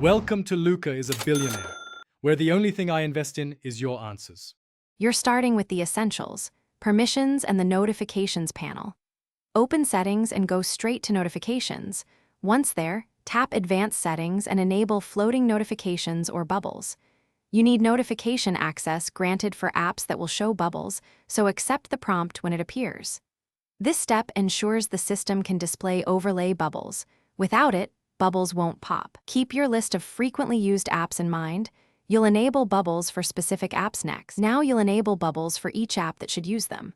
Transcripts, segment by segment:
Welcome to Luca is a Billionaire, where the only thing I invest in is your answers. You're starting with the essentials, permissions and the notifications panel. Open settings and go straight to notifications. Once there, tap advanced settings and enable floating notifications or bubbles. You need notification access granted for apps that will show bubbles, so accept the prompt when it appears. This step ensures the system can display overlay bubbles. Without it, bubbles won't pop. Keep your list of frequently used apps in mind. You'll enable bubbles for specific apps next. Now you'll enable bubbles for each app that should use them.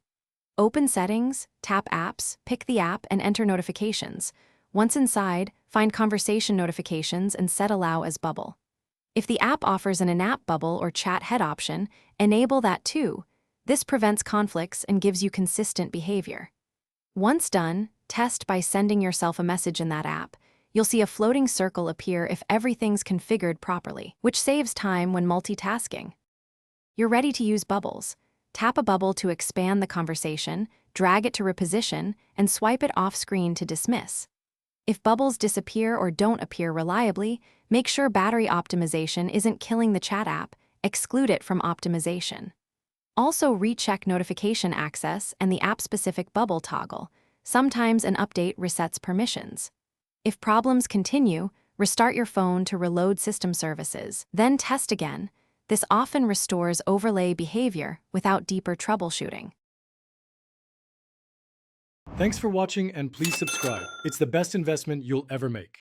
Open Settings, tap Apps, pick the app, and enter Notifications. Once inside, find Conversation Notifications and set Allow as Bubble. If the app offers an in-app bubble or chat head option, enable that too. This prevents conflicts and gives you consistent behavior. Once done, test by sending yourself a message in that app. You'll see a floating circle appear if everything's configured properly, which saves time when multitasking. You're ready to use bubbles. Tap a bubble to expand the conversation, drag it to reposition, and swipe it off-screen to dismiss. If bubbles disappear or don't appear reliably, make sure battery optimization isn't killing the chat app. Exclude it from optimization. Also recheck notification access and the app-specific bubble toggle. Sometimes an update resets permissions. If problems continue, restart your phone to reload system services. Then test again. This often restores overlay behavior without deeper troubleshooting. Thanks for watching and please subscribe. It's the best investment you'll ever make.